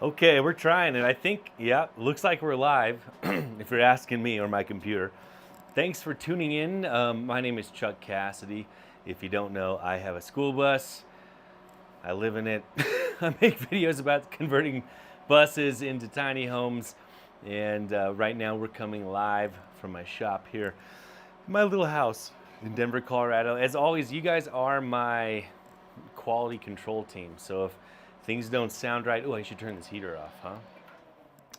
Okay, we're trying it. I think, yeah, looks like we're live, if you're asking me or my computer. Thanks for tuning in. My name is Chuck Cassidy. If you don't know, I have a school bus. I live in it. I make videos about converting buses into tiny homes. And right now we're coming live from my shop here, my little house in Denver, Colorado. As always, you guys are my quality control team. So if things don't sound right, oh, I should turn this heater off, huh?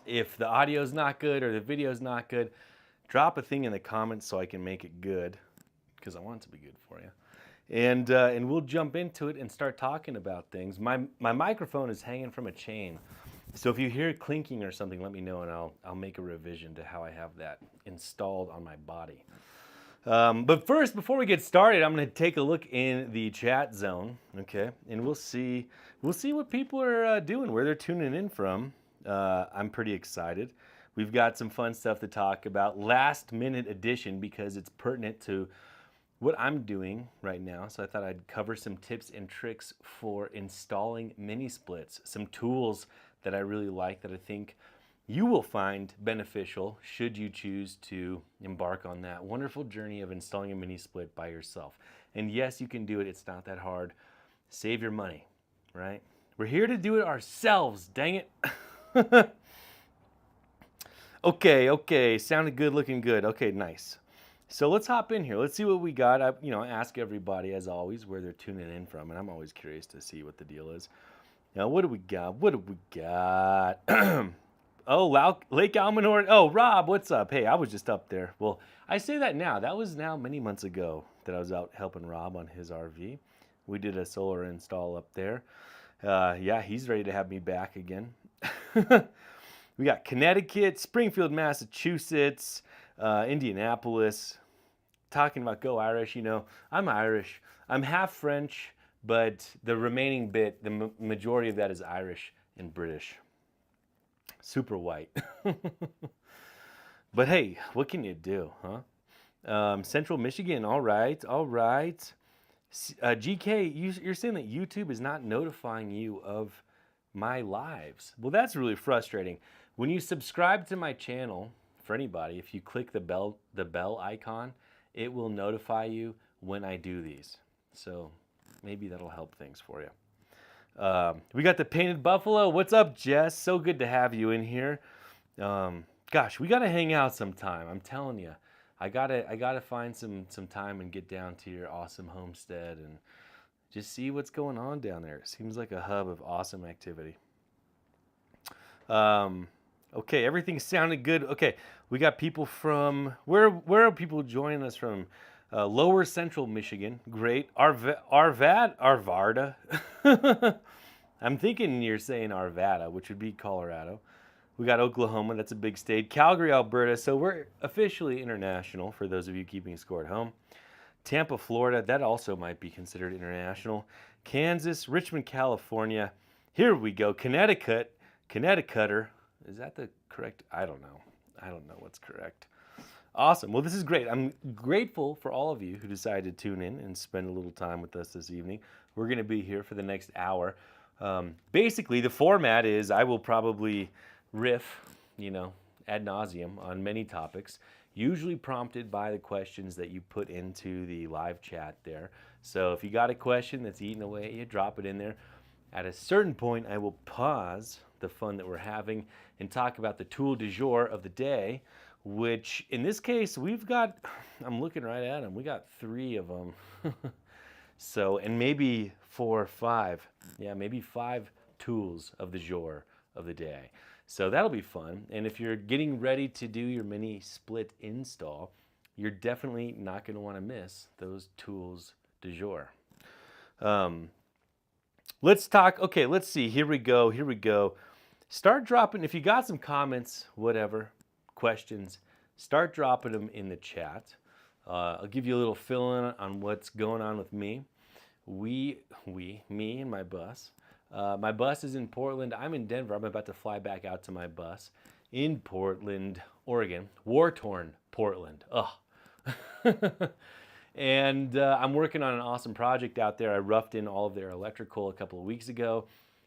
If the audio's not good or the video's not good, drop a thing in the comments so I can make it good, because I want it to be good for you. And we'll jump into it and start talking about things. My microphone is hanging from a chain, so if you hear clinking or something, let me know and I'll make a revision to how I have that installed on my body. But first, before we get started, I'm going to take a look in the chat zone, okay? And we'll see what people are doing, where they're tuning in from. I'm pretty excited. We've got some fun stuff to talk about. Last minute edition because it's pertinent to what I'm doing right now. So I thought I'd cover some tips and tricks for installing mini splits, some tools that I really like that I think you will find beneficial should you choose to embark on that wonderful journey of installing a mini split by yourself. And yes, you can do it. It's not that hard. Save your money, right? We're here to do it ourselves, dang it. Okay, sounded good, looking good. Okay, nice. So let's hop in here. Let's see what we got. I ask everybody, as always, where they're tuning in from, and I'm always curious to see what the deal is. Now, what do we got? Oh, Lake Almanor. Oh, Rob, what's up? Hey, I was just up there. Well, I say that now. That was now many months ago that I was out helping Rob on his RV. We did a solar install up there. Yeah, he's ready to have me back again. We got Connecticut, Springfield, Massachusetts, Indianapolis. Talking about go Irish, I'm Irish. I'm half French, but the remaining bit, the majority of that is Irish and British. Super white. But hey, what can you do, huh? Central Michigan, all right. GK, you're saying that YouTube is not notifying you of my lives. Well, that's really frustrating. When you subscribe to my channel, for anybody, if you click the bell icon, it will notify you when I do these. So maybe that'll help things for you. We got the Painted Buffalo. What's up, Jess? So good to have you in here. Gosh, we gotta hang out sometime. I'm telling you, I gotta find some time and get down to your awesome homestead and just see what's going on down there. It seems like a hub of awesome activity. Okay, everything sounded good. Okay, we got people from where are people joining us from? Lower Central Michigan, great. Arvada. I'm thinking you're saying Arvada, which would be Colorado. We got Oklahoma, that's a big state. Calgary, Alberta, so we're officially international for those of you keeping score at home. Tampa, Florida, that also might be considered international. Kansas, Richmond, California. Here we go, Connecticutter. Is that the correct? I don't know what's correct. Awesome. Well, this is great. I'm grateful for all of you who decided to tune in and spend a little time with us this evening. We're going to be here for the next hour. Basically, the format is I will probably riff, ad nauseum on many topics, usually prompted by the questions that you put into the live chat there. So if you got a question that's eating away, you drop it in there. At a certain point, I will pause the fun that we're having and talk about the tool du jour of the day, which in this case, we've got, I'm looking right at them, we got 3 of them. So, and maybe 4 or 5. Yeah, maybe 5 tools of the jour of the day. So that'll be fun. And if you're getting ready to do your mini split install, you're definitely not going to want to miss those tools du jour. Let's talk. Okay, let's see. Here we go. Start dropping, if you got some comments, whatever, questions, start dropping them in the chat. I'll give you a little fill-in on what's going on with me. Me and my bus. My bus is in Portland. I'm in Denver. I'm about to fly back out to my bus in Portland, Oregon. War-torn Portland. Ugh. And I'm working on an awesome project out there. I roughed in all of their electrical a couple of weeks ago.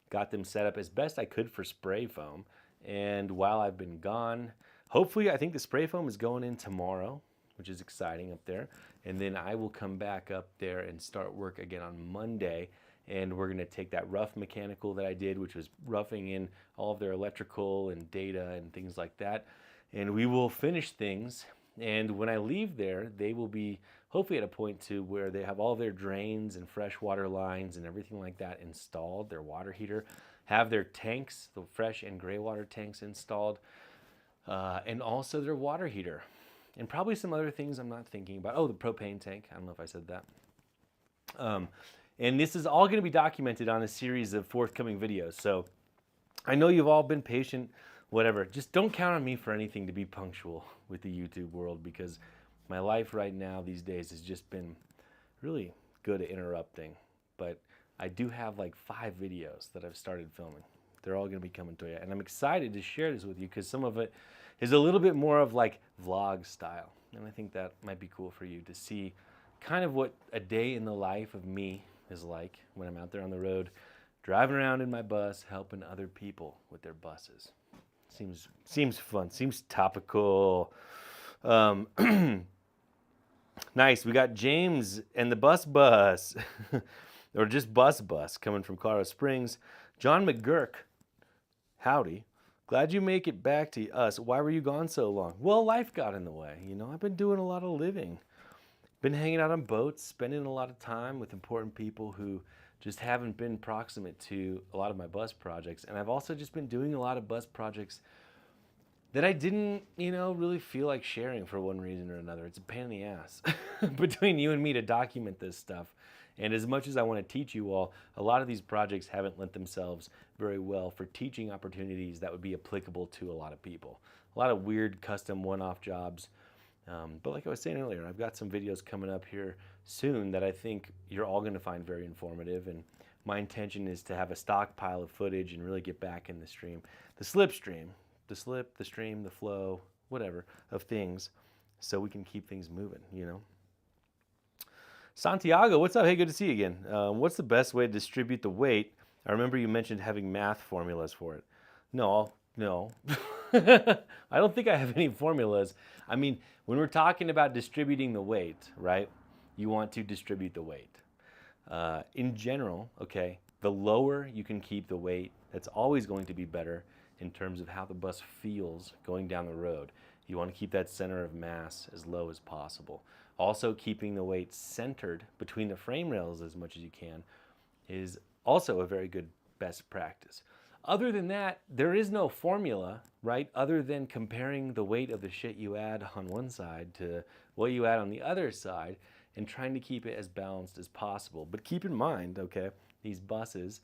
got them set up as best I could for spray foam. And while I've been gone, hopefully I think the spray foam is going in tomorrow, which is exciting up there. And then I will come back up there and start work again on Monday. And we're gonna take that rough mechanical that I did, which was roughing in all of their electrical and data and things like that. And we will finish things. And when I leave there, they will be hopefully at a point to where they have all their drains and fresh water lines and everything like that installed, their water heater, have their tanks, the fresh and gray water tanks installed, and also their water heater. And probably some other things I'm not thinking about. Oh, the propane tank. I don't know if I said that. And this is all going to be documented on a series of forthcoming videos. So I know you've all been patient, whatever. Just don't count on me for anything to be punctual with the YouTube world, because my life right now these days has just been really good at interrupting. But I do have like 5 videos that I've started filming. They're all going to be coming to you. And I'm excited to share this with you because some of it is a little bit more of like vlog style. And I think that might be cool for you to see kind of what a day in the life of me is like when I'm out there on the road, driving around in my bus, helping other people with their buses. Seems fun, seems topical. Nice, we got James and the bus, or just bus coming from Colorado Springs. John McGurk, howdy. Glad you make it back to us. Why were you gone so long? Well, life got in the way. You know, I've been doing a lot of living. Been hanging out on boats, spending a lot of time with important people who just haven't been proximate to a lot of my bus projects. And I've also just been doing a lot of bus projects that I didn't, really feel like sharing for one reason or another. It's a pain in the ass between you and me to document this stuff. And as much as I want to teach you all, a lot of these projects haven't lent themselves very well for teaching opportunities that would be applicable to a lot of people. A lot of weird custom one-off jobs. But like I was saying earlier, I've got some videos coming up here soon that I think you're all going to find very informative. And my intention is to have a stockpile of footage and really get back in the stream, the slipstream, the stream, the flow, whatever, of things, so we can keep things moving, Santiago, what's up? Hey, good to see you again. What's the best way to distribute the weight? I remember you mentioned having math formulas for it. No. I don't think I have any formulas. I mean, when we're talking about distributing the weight, right, you want to distribute the weight. In general, okay, the lower you can keep the weight, that's always going to be better in terms of how the bus feels going down the road. You want to keep that center of mass as low as possible. Also, keeping the weight centered between the frame rails as much as you can is also a very good best practice. Other than that, there is no formula, right? Other than comparing the weight of the shit you add on one side to what you add on the other side and trying to keep it as balanced as possible. But keep in mind, okay, these buses,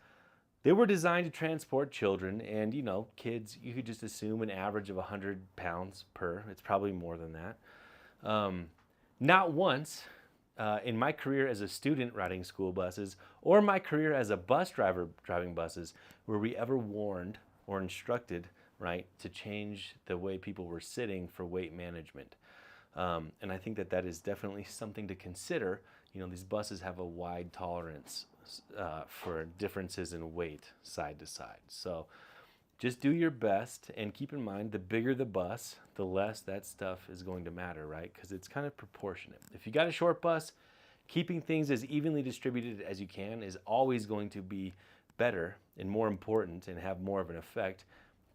they were designed to transport children, and kids, you could just assume an average of 100 pounds per. It's probably more than that. Not once in my career as a student riding school buses or my career as a bus driver driving buses were we ever warned or instructed, right, to change the way people were sitting for weight management. And I think that is definitely something to consider. These buses have a wide tolerance for differences in weight side to side. So just do your best and keep in mind the bigger the bus, the less that stuff is going to matter, right? Because it's kind of proportionate. If you got a short bus, keeping things as evenly distributed as you can is always going to be better and more important and have more of an effect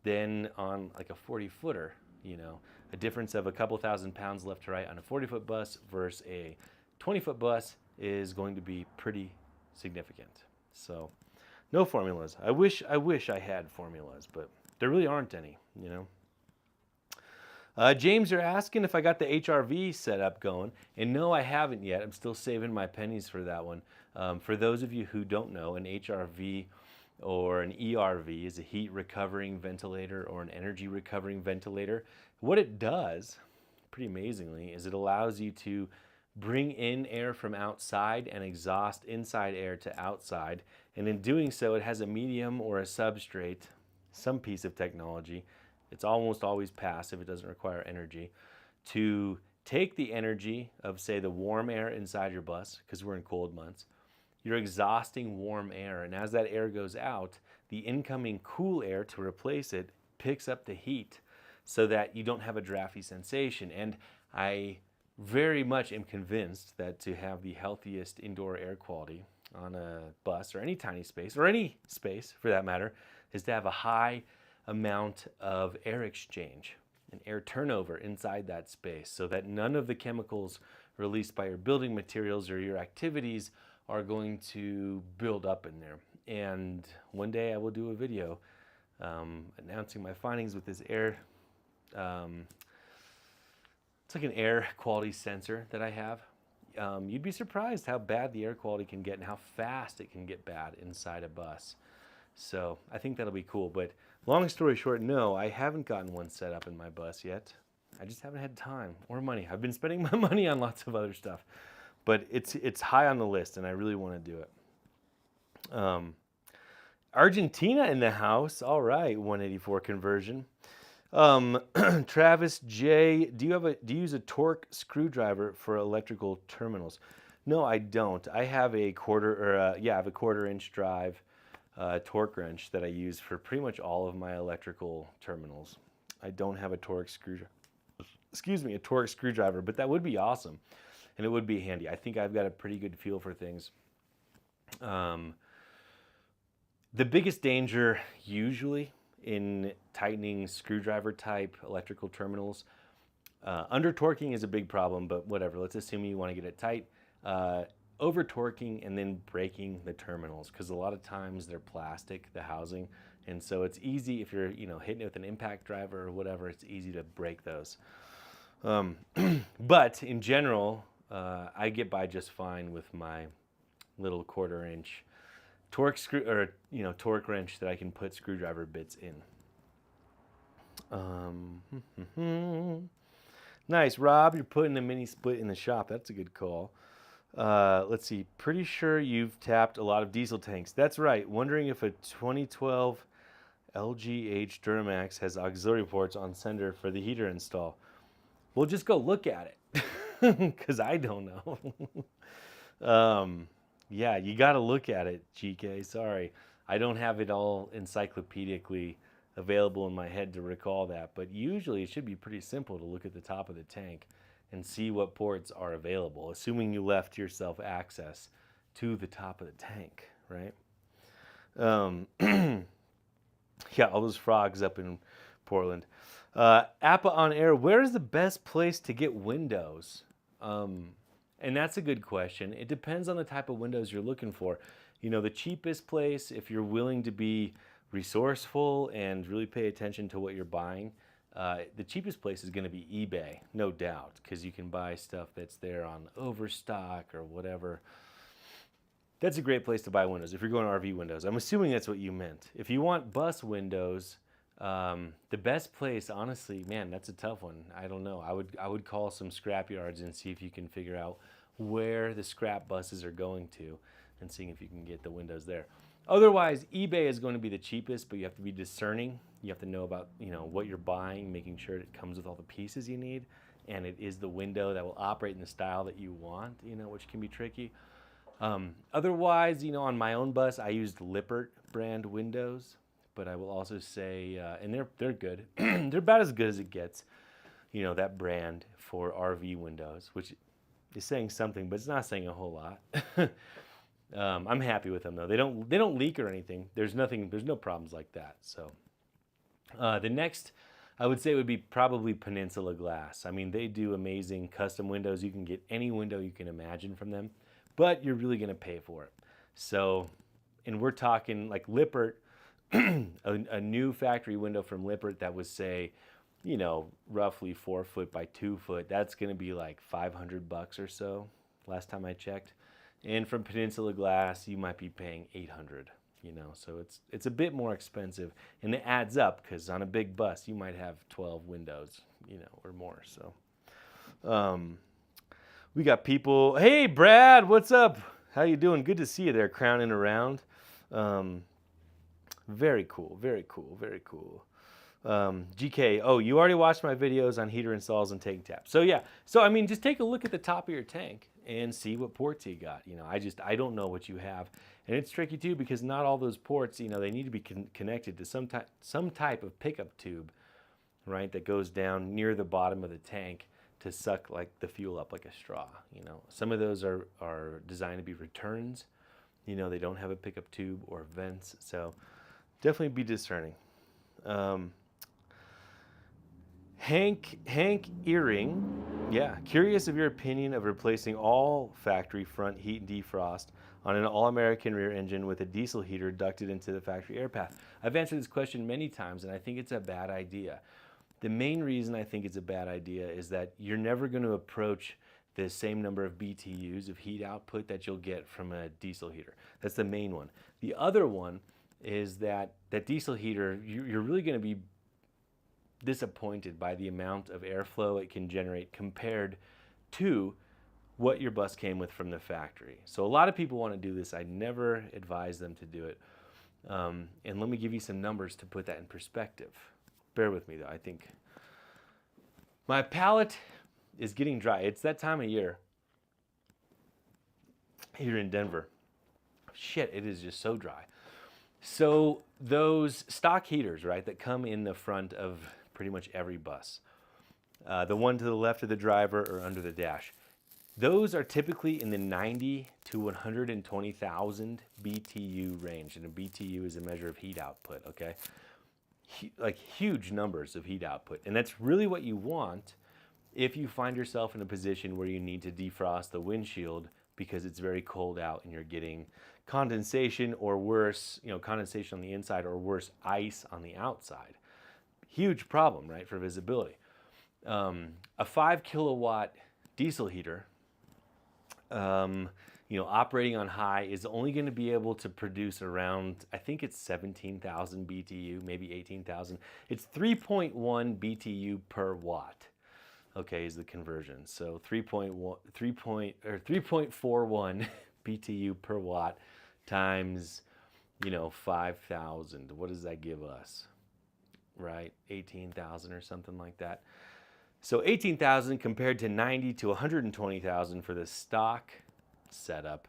than on like a 40-footer, a difference of a couple thousand pounds left to right on a 40-foot bus versus a 20-foot bus is going to be pretty significant. So no formulas. I wish I had formulas, but there really aren't any, James, you're asking if I got the HRV setup going, and no, I haven't yet. I'm still saving my pennies for that one. For those of you who don't know, an HRV or an ERV is a heat recovering ventilator or an energy recovering ventilator. What it does, pretty amazingly, is it allows you to bring in air from outside and exhaust inside air to outside. And in doing so, it has a medium or a substrate, some piece of technology. It's almost always passive, it doesn't require energy, to take the energy of, say, the warm air inside your bus, because we're in cold months. You're exhausting warm air, and as that air goes out, the incoming cool air to replace it picks up the heat so that you don't have a drafty sensation. And I very much am convinced that to have the healthiest indoor air quality on a bus or any tiny space, or any space for that matter, is to have a high amount of air exchange and air turnover inside that space so that none of the chemicals released by your building materials or your activities are going to build up in there. And one day I will do a video announcing my findings with this air. It's like an air quality sensor that I have. You'd be surprised how bad the air quality can get and how fast it can get bad inside a bus. So I think that'll be cool. But long story short, no, I haven't gotten one set up in my bus yet. I just haven't had time or money. I've been spending my money on lots of other stuff. But it's high on the list, and I really want to do it. Argentina in the house. All right, 184 conversion. Travis J, do you use a torque screwdriver for electrical terminals? No, I don't. I have a quarter-inch drive torque wrench that I use for pretty much all of my electrical terminals. I don't have a torque screwdriver. A torque screwdriver, but that would be awesome, and it would be handy. I think I've got a pretty good feel for things. The biggest danger usually in tightening screwdriver type electrical terminals, under torquing is a big problem, but whatever, let's assume you want to get it tight. Over torquing and then breaking the terminals, because a lot of times they're plastic, the housing, and so it's easy if you're hitting it with an impact driver or whatever, it's easy to break those. But in general, I get by just fine with my little quarter-inch torque wrench that I can put screwdriver bits in. Nice, Rob. You're putting a mini split in the shop. That's a good call. Let's see. Pretty sure you've tapped a lot of diesel tanks. That's right. Wondering if a 2012 LGH Duramax has auxiliary ports on sender for the heater install. We'll just go look at it because I don't know. Yeah, you got to look at it, GK. Sorry. I don't have it all encyclopedically available in my head to recall that, but usually it should be pretty simple to look at the top of the tank and see what ports are available, assuming you left yourself access to the top of the tank, right? Yeah, all those frogs up in Portland. Appa on air, where is the best place to get windows? And that's a good question. It depends on the type of windows you're looking for. The cheapest place, if you're willing to be resourceful and really pay attention to what you're buying, the cheapest place is going to be eBay, no doubt, because you can buy stuff that's there on overstock or whatever. That's a great place to buy windows if you're going RV windows. I'm assuming that's what you meant. If you want bus windows, the best place, honestly, man, that's a tough one. I don't know. I would call some scrap yards and see if you can figure out where the scrap buses are going to and seeing if you can get the windows there. Otherwise, eBay is going to be the cheapest, but you have to be discerning. You have to know about, what you're buying, making sure it comes with all the pieces you need, and it is the window that will operate in the style that you want, which can be tricky. Otherwise, on my own bus, I used Lippert brand windows, but I will also say, and they're good. They're about as good as it gets, that brand for RV windows, which is saying something, but it's not saying a whole lot. I'm happy with them though. They don't leak or anything. There's no problems like that. So the next I would say would be probably Peninsula Glass. I mean, they do amazing custom windows. You can get any window you can imagine from them, but you're really going to pay for it. So, and we're talking like Lippert, a new factory window from Lippert that was, say, roughly 4 foot by 2 foot. That's going to be like $500 or so last time I checked. And from Peninsula Glass, you might be paying $800, so it's a bit more expensive, and it adds up because on a big bus, you might have 12 windows, or more. So we got people. Hey, Brad, what's up? How you doing? Good to see you there, crowning around. Very cool, very cool, very cool. GK, oh, you already watched my videos on heater installs and tank taps. So yeah, so I mean, just take a look at the top of your tank and see what ports you got. You know, I don't know what you have. And it's tricky too because not all those ports, you know, they need to be connected to some type of pickup tube, right, that goes down near the bottom of the tank to suck like the fuel up like a straw. You know, some of those are designed to be returns. You know, they don't have a pickup tube or vents, so definitely be discerning. Hank Earring, yeah, curious of your opinion of replacing all factory front heat and defrost on an all-American rear engine with a diesel heater ducted into the factory air path. I've answered this question many times, and I think it's a bad idea. The main reason I think it's a bad idea is that you're never going to approach the same number of BTUs of heat output that you'll get from a diesel heater. That's the main one. The other one is that diesel heater, you're really going to be disappointed by the amount of airflow it can generate compared to what your bus came with from the factory. So a lot of people want to do this. I never advise them to do it. And let me give you some numbers to put that in perspective. Bear with me though. I think my palate is getting dry. It's that time of year here in Denver. Shit, it is just so dry. So those stock heaters, right, that come in the front of pretty much every bus, the one to the left of the driver or under the dash, those are typically in the 90 to 120,000 BTU range. And a BTU is a measure of heat output, okay? Like huge numbers of heat output. And that's really what you want if you find yourself in a position where you need to defrost the windshield because it's very cold out and you're getting condensation or worse, you know, condensation on the inside or worse, ice on the outside. Huge problem, right, for visibility. A 5 kilowatt diesel heater, you know, operating on high is only going to be able to produce around, I think it's 17,000 BTU, maybe 18,000. It's 3.1 BTU per watt. Okay, is the conversion. So 3.41 BTU per watt times, you know, 5,000. What does that give us? Right, 18,000 or something like that. So 18,000 compared to 90 to 120,000 for the stock setup.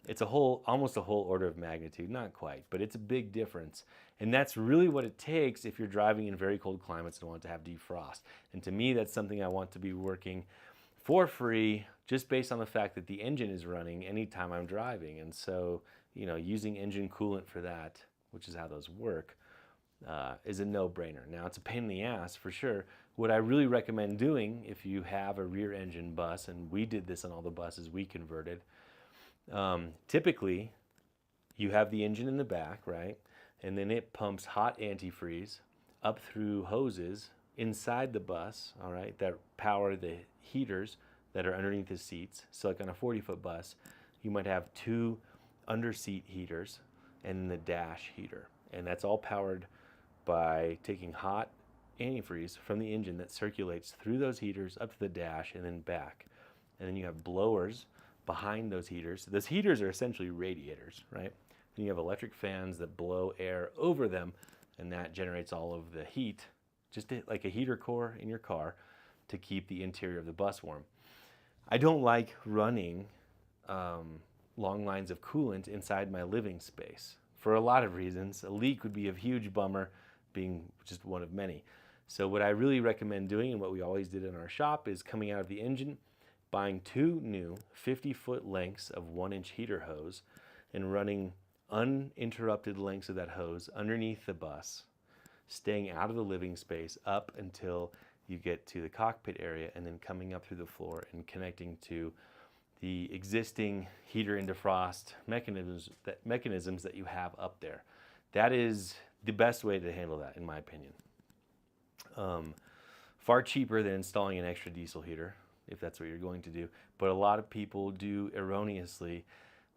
It's almost a whole order of magnitude, not quite, but it's a big difference. And that's really what it takes if you're driving in very cold climates and want to have defrost. And to me, that's something I want to be working for free, just based on the fact that the engine is running anytime I'm driving. And so, you know, using engine coolant for that, which is how those work, is a no-brainer. Now, it's a pain in the ass for sure. What I really recommend doing if you have a rear engine bus, and we did this on all the buses we converted, typically you have the engine in the back, right? And then it pumps hot antifreeze up through hoses inside the bus, all right, that power the heaters that are underneath the seats. So like on a 40-foot bus, you might have 2 under-seat heaters and the dash heater. And that's all powered by taking hot antifreeze from the engine that circulates through those heaters up to the dash and then back. And then you have blowers behind those heaters. Those heaters are essentially radiators, right? And you have electric fans that blow air over them, and that generates all of the heat, just like a heater core in your car, to keep the interior of the bus warm. I don't like running long lines of coolant inside my living space for a lot of reasons. A leak would be a huge bummer, being just one of many. So what I really recommend doing, and what we always did in our shop, is coming out of the engine, buying 2 new 50-foot lengths of 1-inch heater hose and running uninterrupted lengths of that hose underneath the bus, staying out of the living space up until you get to the cockpit area, and then coming up through the floor and connecting to the existing heater and defrost mechanisms that you have up there. That is the best way to handle that, in my opinion. Far cheaper than installing an extra diesel heater, if that's what you're going to do. But a lot of people do erroneously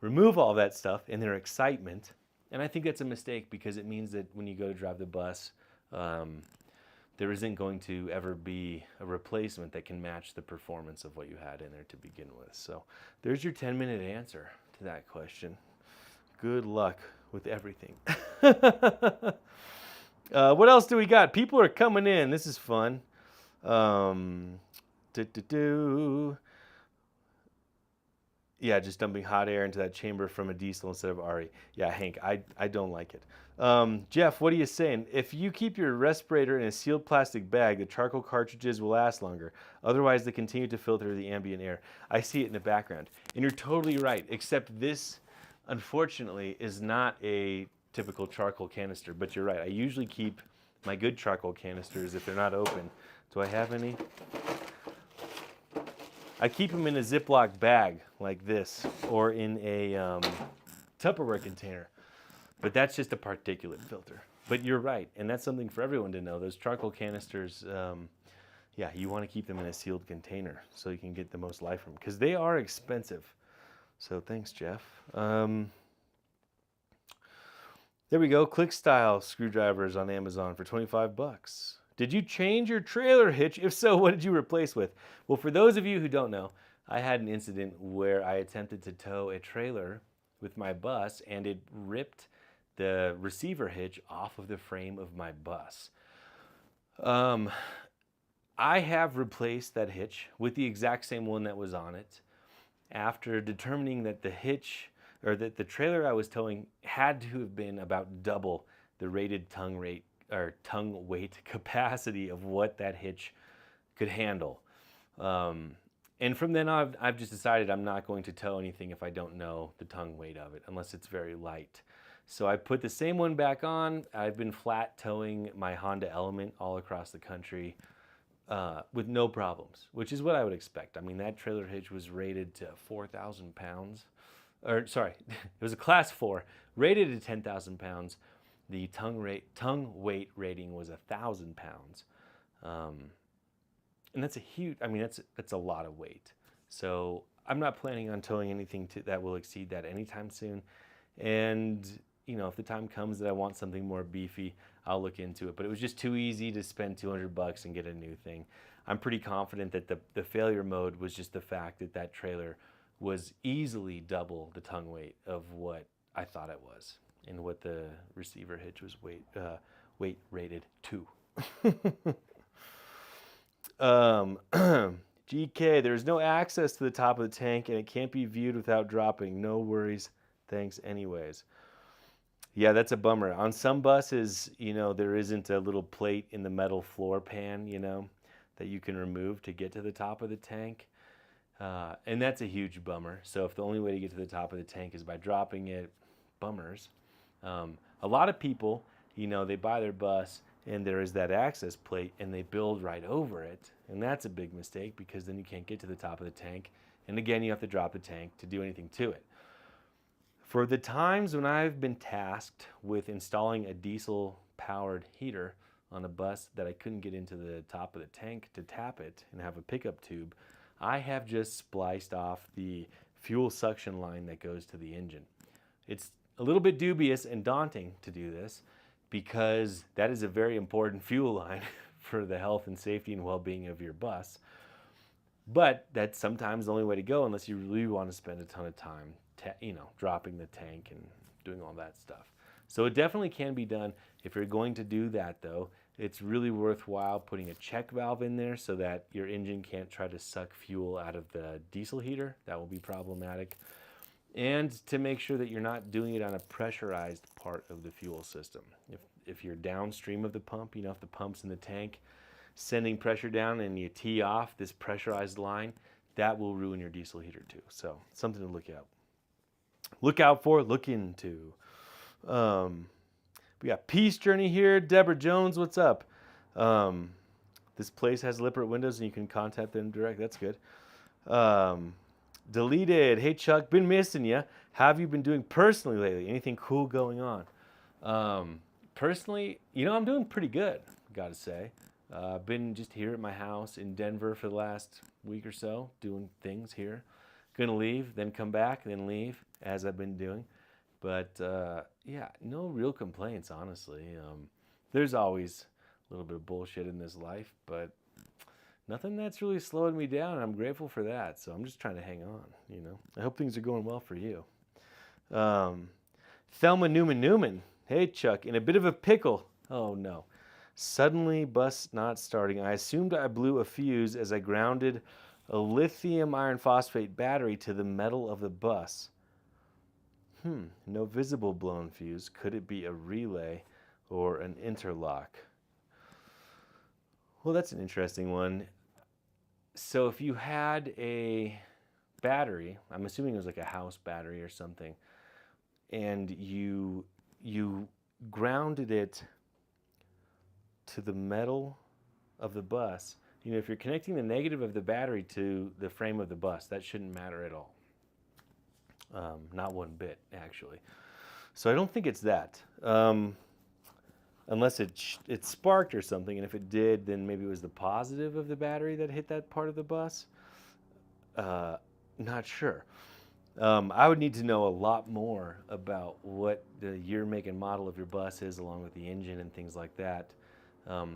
remove all that stuff in their excitement. And I think that's a mistake, because it means that when you go to drive the bus, there isn't going to ever be a replacement that can match the performance of what you had in there to begin with. So there's your 10-minute answer to that question. Good luck with everything. What else do we got? People are coming in. This is fun. Do, do, do. Yeah, just dumping hot air into that chamber from a diesel instead of RE. Yeah, Hank, I don't like it. Jeff, what are you saying? If you keep your respirator in a sealed plastic bag, the charcoal cartridges will last longer. Otherwise, they continue to filter the ambient air. I see it in the background. And you're totally right, except this, unfortunately, is not a typical charcoal canister. But you're right, I usually keep my good charcoal canisters if they're not open. Do I have any? I keep them in a Ziploc bag like this, or in a Tupperware container. But that's just a particulate filter. But you're right, and that's something for everyone to know. Those charcoal canisters, yeah, you want to keep them in a sealed container so you can get the most life from them, because they are expensive. So thanks, Jeff. There we go. Click style screwdrivers on Amazon for 25 bucks. Did you change your trailer hitch? If so, what did you replace with? Well, for those of you who don't know, I had an incident where I attempted to tow a trailer with my bus and it ripped the receiver hitch off of the frame of my bus. I have replaced that hitch with the exact same one that was on it after determining that the hitch, or that the trailer I was towing had to have been about double the rated tongue weight capacity of what that hitch could handle. And from then on, I've just decided I'm not going to tow anything if I don't know the tongue weight of it, unless it's very light. So I put the same one back on. I've been flat towing my Honda Element all across the country with no problems, which is what I would expect. I mean, that trailer hitch was rated to 4,000 pounds. Or sorry, it was a class 4, rated to 10,000 pounds. The tongue weight rating was 1,000 pounds. And that's a huge, I mean, that's a lot of weight. So I'm not planning on towing anything that will exceed that anytime soon. And, you know, if the time comes that I want something more beefy, I'll look into it. But it was just too easy to spend 200 bucks and get a new thing. I'm pretty confident that the failure mode was just the fact that that trailer was easily double the tongue weight of what I thought it was, and what the receiver hitch was weight rated to. GK, there's no access to the top of the tank and it can't be viewed without dropping. No worries. Thanks anyways. Yeah, that's a bummer. On some buses, you know, there isn't a little plate in the metal floor pan, you know, that you can remove to get to the top of the tank. And that's a huge bummer. So if the only way to get to the top of the tank is by dropping it, bummers. A lot of people, you know, they buy their bus and there is that access plate and they build right over it. And that's a big mistake, because then you can't get to the top of the tank. And again, you have to drop the tank to do anything to it. For the times when I've been tasked with installing a diesel-powered heater on a bus that I couldn't get into the top of the tank to tap it and have a pickup tube, I have just spliced off the fuel suction line that goes to the engine. It's a little bit dubious and daunting to do this, because that is a very important fuel line for the health and safety and well-being of your bus. But that's sometimes the only way to go, unless you really want to spend a ton of time, you know, dropping the tank and doing all that stuff. So it definitely can be done. If you're going to do that, though, it's really worthwhile putting a check valve in there so that your engine can't try to suck fuel out of the diesel heater. That will be problematic. And to make sure that you're not doing it on a pressurized part of the fuel system. If you're downstream of the pump, you know, if the pump's in the tank, sending pressure down and you tee off this pressurized line, that will ruin your diesel heater too. So something to look into. We got Peace Journey here. Deborah Jones, what's up? This place has Lippert windows and you can contact them direct. That's good. Deleted. Hey Chuck, been missing you. How have you been doing personally lately? Anything cool going on? Personally, you know, I'm doing pretty good, gotta say. I've been just here at my house in Denver for the last week or so, doing things here. Gonna leave, then come back, then leave, as I've been doing. But yeah, no real complaints, honestly. There's always a little bit of bullshit in this life, but nothing that's really slowing me down, and I'm grateful for that. So I'm just trying to hang on, you know. I hope things are going well for you. Thelma Newman. Hey, Chuck, in a bit of a pickle. Oh no. Suddenly bus not starting. I assumed I blew a fuse as I grounded a lithium iron phosphate battery to the metal of the bus. No visible blown fuse. Could it be a relay or an interlock? Well, that's an interesting one. So if you had a battery, I'm assuming it was like a house battery or something, and you grounded it to the metal of the bus, if you're connecting the negative of the battery to the frame of the bus, that shouldn't matter at all. Not one bit, actually. So I don't think it's that. Unless it sparked or something, and if it did, then maybe it was the positive of the battery that hit that part of the bus. Not sure. I would need to know a lot more about what the year, make, and model of your bus is, along with the engine and things like that,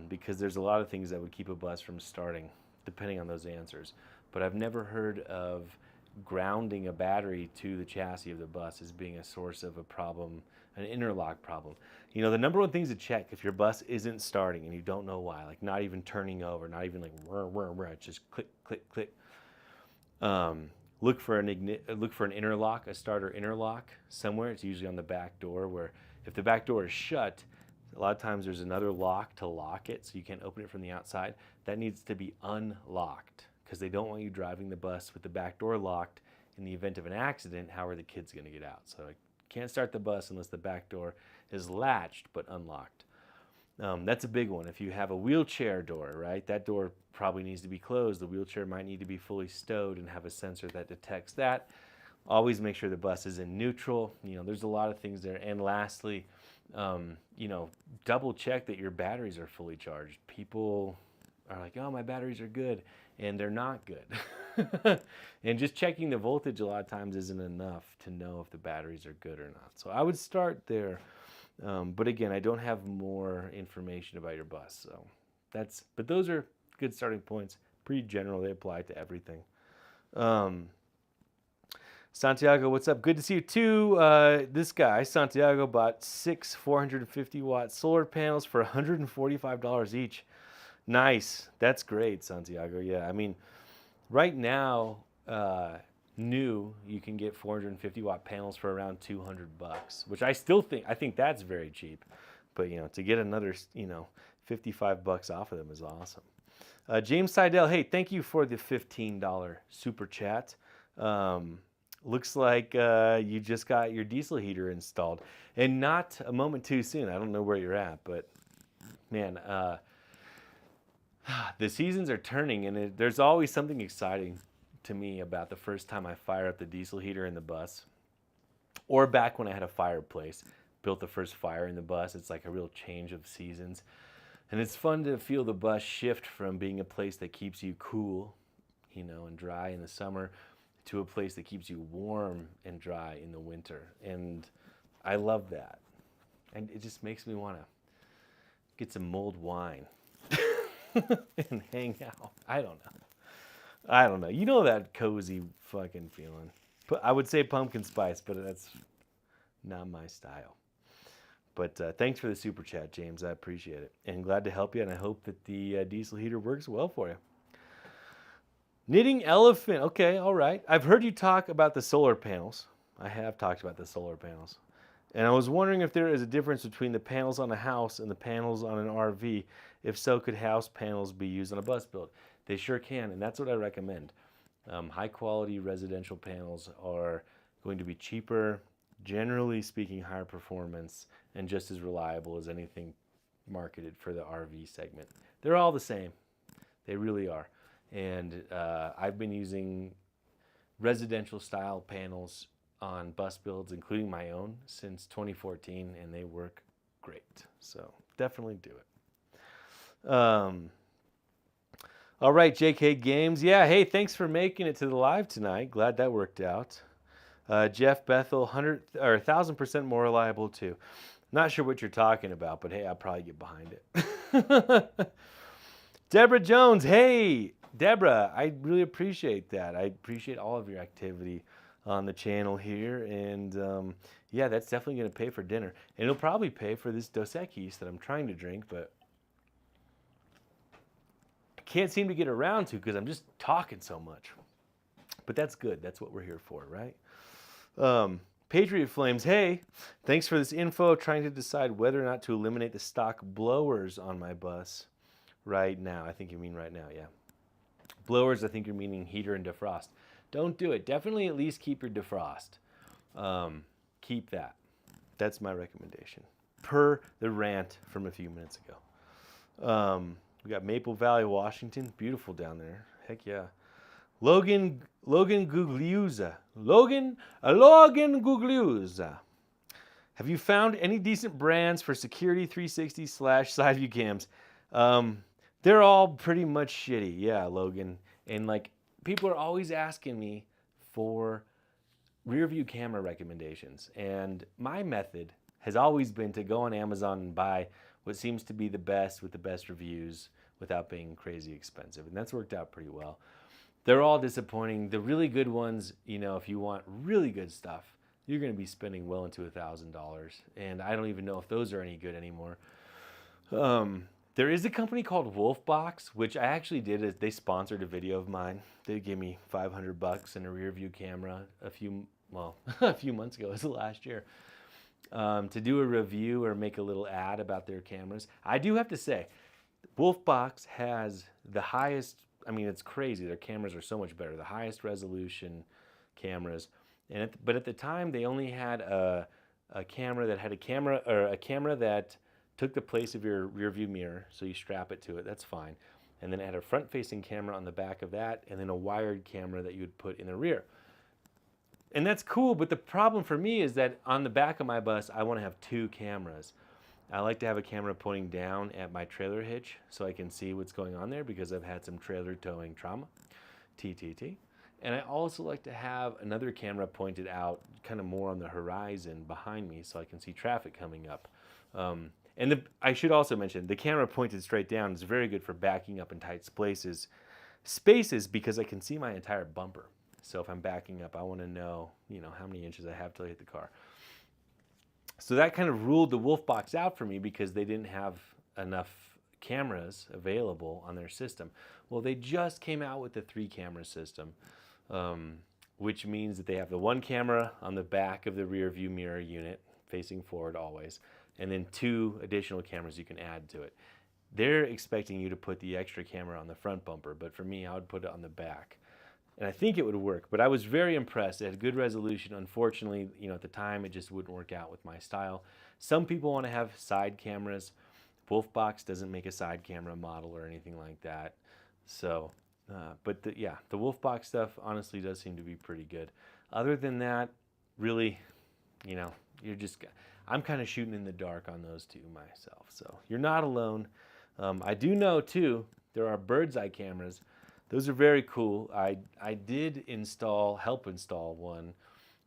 because there's a lot of things that would keep a bus from starting, depending on those answers. But I've never heard of grounding a battery to the chassis of the bus as being a source of a problem, an interlock problem. The number one things to check if your bus isn't starting and you don't know why, like not even turning over, not even like just click, click, click. Look for an interlock, a starter interlock somewhere. It's usually on the back door, where if the back door is shut, a lot of times there's another lock to lock it, so you can't open it from the outside. That needs to be unlocked, because they don't want you driving the bus with the back door locked. In the event of an accident, how are the kids going to get out? So I can't start the bus unless the back door is latched but unlocked. That's a big one. If you have a wheelchair door, right, that door probably needs to be closed. The wheelchair might need to be fully stowed and have a sensor that detects that. Always make sure the bus is in neutral. There's a lot of things there. And lastly, double check that your batteries are fully charged. People are like, oh, my batteries are good, and they're not good. And just checking the voltage a lot of times isn't enough to know if the batteries are good or not. So I would start there. But again, I don't have more information about your bus. So but those are good starting points. Pretty general, they apply to everything. Santiago, what's up? Good to see you too. This guy, Santiago, bought 6 450-watt solar panels for $145 each. Nice. That's great, Santiago. Yeah, I mean, right now, new, you can get 450-watt panels for around $200, which I think that's very cheap. But, to get another, $55 off of them is awesome. James Seidel, hey, thank you for the $15 super chat. Looks like you just got your diesel heater installed, and not a moment too soon. I don't know where you're at, but man, the seasons are turning, and there's always something exciting to me about the first time I fire up the diesel heater in the bus, or back when I had a fireplace, built the first fire in the bus. It's like a real change of seasons, and it's fun to feel the bus shift from being a place that keeps you cool, and dry in the summer, to a place that keeps you warm and dry in the winter. And I love that. And it just makes me want to get some mulled wine and hang out. I don't know. You know that cozy fucking feeling. I would say pumpkin spice, but that's not my style. But thanks for the super chat, James. I appreciate it. And glad to help you, and I hope that the diesel heater works well for you. Knitting Elephant. Okay, all right. I've heard you talk about the solar panels. I have talked about the solar panels. And I was wondering if there is a difference between the panels on a house and the panels on an RV. If so, could house panels be used on a bus build? They sure can, and that's what I recommend. High quality residential panels are going to be cheaper, generally speaking higher performance, and just as reliable as anything marketed for the RV segment. They're all the same. They really are. And I've been using residential style panels on bus builds, including my own, since 2014, and they work great. So definitely do it. All right, JK Games. Yeah, hey, thanks for making it to the live tonight. Glad that worked out. Jeff Bethel, 1,000% more reliable too. Not sure what you're talking about, but hey, I'll probably get behind it. Deborah Jones, hey, Deborah, I really appreciate that. I appreciate all of your activity on the channel here, and yeah, that's definitely going to pay for dinner. And it'll probably pay for this Dos Equis that I'm trying to drink, but I can't seem to get around to because I'm just talking so much. But that's good. That's what we're here for, right? Patriot Flames, hey, thanks for this info. Trying to decide whether or not to eliminate the stock blowers on my bus right now. I think you mean right now, yeah. Blowers, I think you're meaning heater and defrost. Don't do it. Definitely at least keep your defrost. Keep that. That's my recommendation. Per the rant from a few minutes ago. We got Maple Valley, Washington. Beautiful down there. Heck yeah. Logan Gugliuzza. Logan Gugliuzza. Have you found any decent brands for security 360 / side view cams? They're all pretty much shitty. Yeah, Logan. And like, people are always asking me for rear view camera recommendations. And my method has always been to go on Amazon and buy what seems to be the best with the best reviews without being crazy expensive. And that's worked out pretty well. They're all disappointing. The really good ones, you know, if you want really good stuff, you're going to be spending well into $1,000. And I don't even know if those are any good anymore. There is a company called Wolfbox, which I actually did. They sponsored a video of mine. They gave me $500 and a rear view camera a few months ago. It was last year. To do a review or make a little ad about their cameras. I do have to say, Wolfbox has the highest, I mean, it's crazy. Their cameras are so much better. The highest resolution cameras. But at the time, they only had a camera that had a camera that took the place of your rear view mirror. So you strap it to it. That's fine. And then it had a front-facing camera on the back of that, and then a wired camera that you would put in the rear. And that's cool, but the problem for me is that on the back of my bus, I want to have 2 cameras. I like to have a camera pointing down at my trailer hitch so I can see what's going on there because I've had some trailer towing trauma, TTT. And I also like to have another camera pointed out kind of more on the horizon behind me so I can see traffic coming up. I should also mention, the camera pointed straight down is very good for backing up in tight spaces because I can see my entire bumper. So if I'm backing up, I want to know, how many inches I have till I hit the car. So that kind of ruled the Wolfbox out for me because they didn't have enough cameras available on their system. Well, they just came out with the 3-camera system, which means that they have the 1 camera on the back of the rear view mirror unit, facing forward always, and then 2 additional cameras you can add to it. They're expecting you to put the extra camera on the front bumper, but for me, I would put it on the back. And I think it would work, but I was very impressed. It had good resolution. Unfortunately, at the time, it just wouldn't work out with my style. Some people want to have side cameras. Wolfbox doesn't make a side camera model or anything like that. So, the Wolfbox stuff honestly does seem to be pretty good. Other than that, really, I'm kind of shooting in the dark on those 2 myself. So you're not alone. I do know too, there are bird's eye cameras. Those are very cool. I did help install one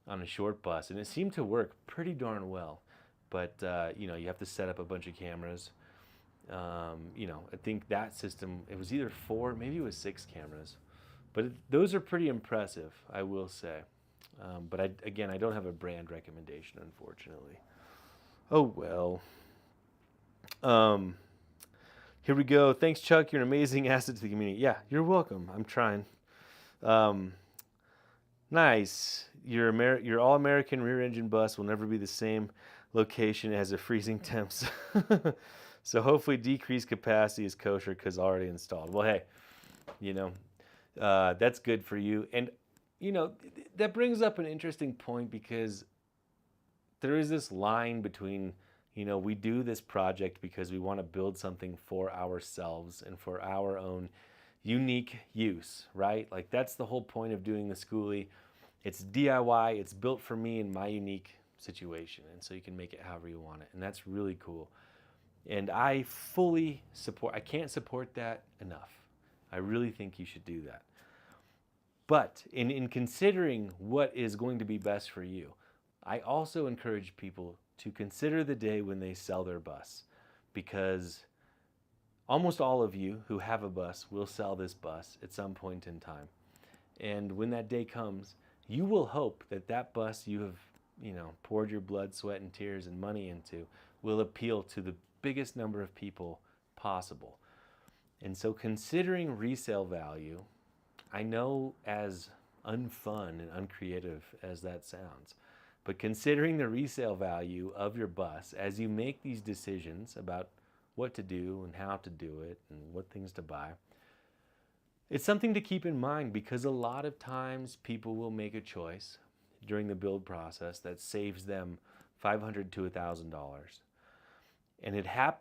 on a short bus, and it seemed to work pretty darn well. But, you have to set up a bunch of cameras. I think that system, it was either 4, maybe it was 6 cameras. But those are pretty impressive, I will say. But I don't have a brand recommendation, unfortunately. Oh, well. Here we go. Thanks, Chuck. You're an amazing asset to the community. Yeah, you're welcome. I'm trying. Nice. Your all-American rear-engine bus will never be the same location as a freezing temps. So hopefully decreased capacity is kosher because already installed. Well, hey, that's good for you. And, that brings up an interesting point because there is this line between we do this project because we want to build something for ourselves and for our own unique use, right? Like that's the whole point of doing the schoolie. It's DIY, it's built for me in my unique situation. And so you can make it however you want it. And that's really cool. And I fully support, I can't support that enough. I really think you should do that. But in considering what is going to be best for you, I also encourage people to consider the day when they sell their bus, because almost all of you who have a bus will sell this bus at some point in time. And when that day comes, you will hope that that bus you have poured your blood, sweat, and tears and money into will appeal to the biggest number of people possible. And so considering resale value, I know as unfun and uncreative as that sounds, but considering the resale value of your bus as you make these decisions about what to do and how to do it and what things to buy, it's something to keep in mind, because a lot of times people will make a choice during the build process that saves them $500 to $1,000.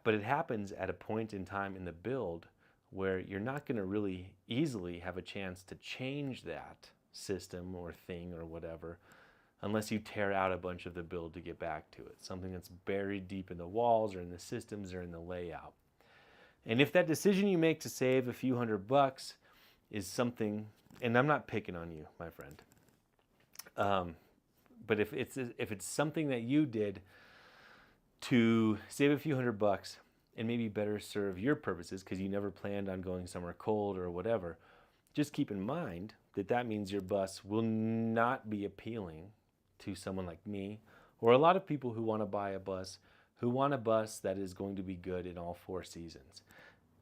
But it happens at a point in time in the build where you're not going to really easily have a chance to change that system or thing or whatever unless you tear out a bunch of the build to get back to it. Something that's buried deep in the walls or in the systems or in the layout. And if that decision you make to save a few $100 is something, and I'm not picking on you, my friend, but if it's something that you did to save a few $100 and maybe better serve your purposes because you never planned on going somewhere cold or whatever, just keep in mind that that means your bus will not be appealing to someone like me or a lot of people who want to buy a bus, who want a bus that is going to be good in all 4 seasons.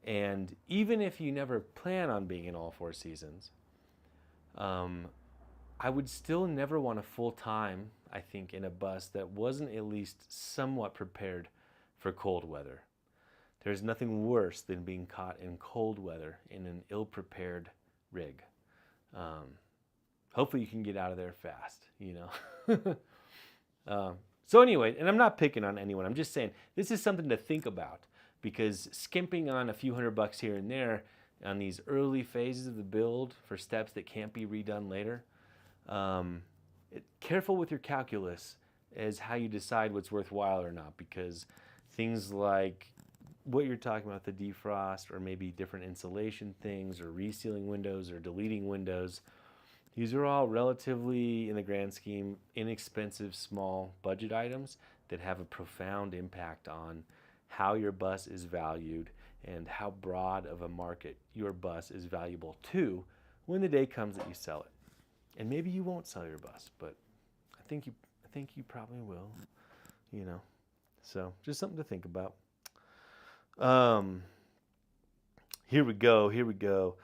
And even if you never plan on being in all 4 seasons, I would still never want a full time, I think, in a bus that wasn't at least somewhat prepared for cold weather. There's nothing worse than being caught in cold weather in an ill-prepared rig. Hopefully you can get out of there fast, So anyway, and I'm not picking on anyone. I'm just saying this is something to think about, because skimping on a few $100 here and there on these early phases of the build for steps that can't be redone later, careful with your calculus as how you decide what's worthwhile or not, because things like what you're talking about, the defrost or maybe different insulation things or resealing windows or deleting windows, these are all relatively, in the grand scheme, inexpensive, small budget items that have a profound impact on how your bus is valued and how broad of a market your bus is valuable to when the day comes that you sell it. And maybe you won't sell your bus, but I think you probably will, So just something to think about. Here we go.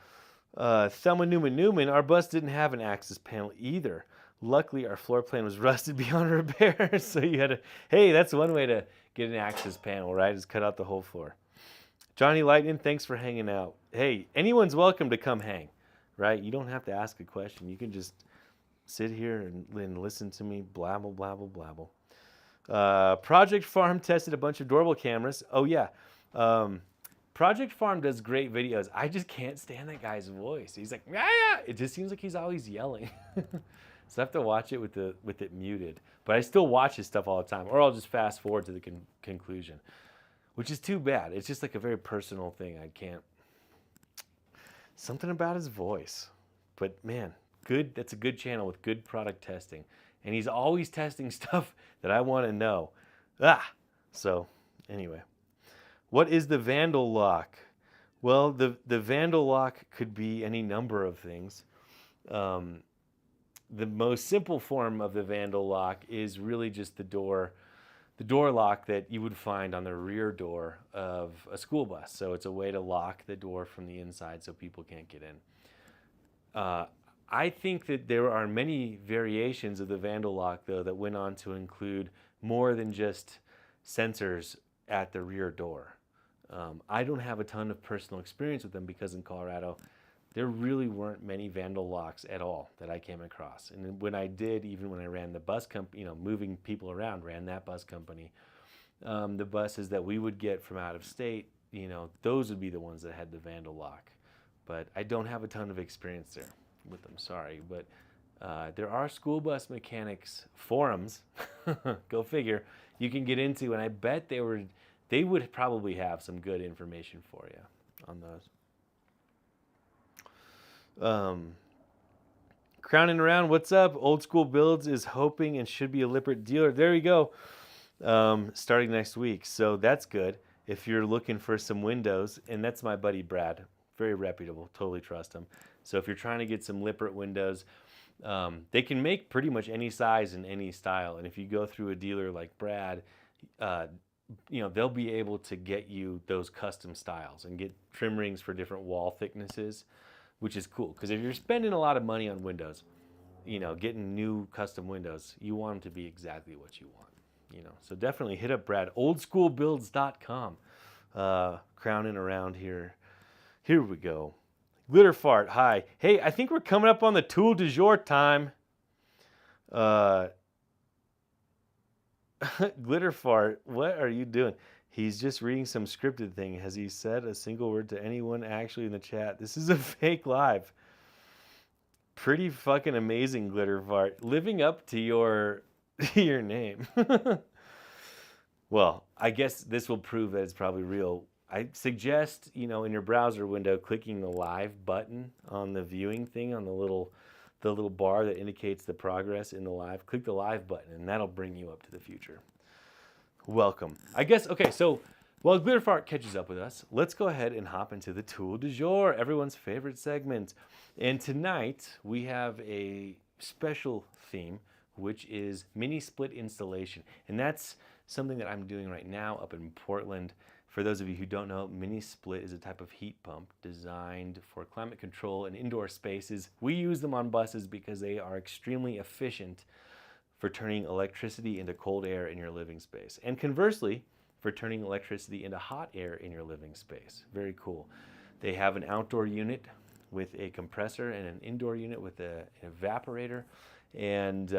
Thelma Newman, our bus didn't have an access panel either. Luckily, our floor plan was rusted beyond repair, so you had to, hey, that's one way to get an access panel, right? Is cut out the whole floor. Johnny Lightning, thanks for hanging out. Hey, anyone's welcome to come hang, right? You don't have to ask a question. You can just sit here and listen to me blabble, blabble, blabble. Project Farm tested a bunch of doorbell cameras. Oh, yeah. Project Farm does great videos. I just can't stand that guy's voice. He's like, yeah. It just seems like he's always yelling. So I have to watch it with it muted. But I still watch his stuff all the time, or I'll just fast forward to the conclusion, which is too bad. It's just like a very personal thing. I can't. Something about his voice. But man, good. That's a good channel with good product testing. And he's always testing stuff that I want to know. So anyway. What is the vandal lock? Well, the vandal lock could be any number of things. The most simple form of the vandal lock is really just the door lock that you would find on the rear door of a school bus. So it's a way to lock the door from the inside so people can't get in. I think that there are many variations of the vandal lock, though, that went on to include more than just sensors at the rear door. I don't have a ton of personal experience with them because in Colorado, there really weren't many vandal locks at all that I came across. And when I did, even when I ran the bus company, moving people around, ran that bus company, the buses that we would get from out of state, those would be the ones that had the vandal lock. But I don't have a ton of experience there with them, sorry. But there are school bus mechanics forums, go figure, you can get into, and I bet they would probably have some good information for you on those. Crowning around, what's up? Old School Builds is hoping and should be a Lippert dealer. There you go. Starting next week. So that's good if you're looking for some windows. And that's my buddy Brad. Very reputable. Totally trust him. So if you're trying to get some Lippert windows, They can make pretty much any size and any style. And if you go through a dealer like Brad, they'll be able to get you those custom styles and get trim rings for different wall thicknesses, which is cool. Because if you're spending a lot of money on windows, getting new custom windows, you want them to be exactly what you want. So definitely hit up Brad. Oldschoolbuilds.com. Crowning around here. Here we go. Glitter Fart, hi. Hey, I think we're coming up on the tool du jour time. Glitter Fart, what are you doing? He's just reading some scripted thing. Has he said a single word to anyone actually in the chat? This is a fake live. Pretty fucking amazing, Glitter Fart. Living up to your name. Well, I guess this will prove that it's probably real. I suggest, in your browser window, clicking the live button on the viewing thing on the little bar that indicates the progress in the live. Click the live button and that'll bring you up to the future. Welcome. I guess, okay, so while Glitter Fart catches up with us, let's go ahead and hop into the tool du jour, everyone's favorite segment. And tonight we have a special theme, which is mini split installation. And that's something that I'm doing right now up in Portland. For those of you who don't know, mini split is a type of heat pump designed for climate control and indoor spaces. We use them on buses because they are extremely efficient for turning electricity into cold air in your living space. And conversely, for turning electricity into hot air in your living space. Very cool. They have an outdoor unit with a compressor and an indoor unit with an evaporator. And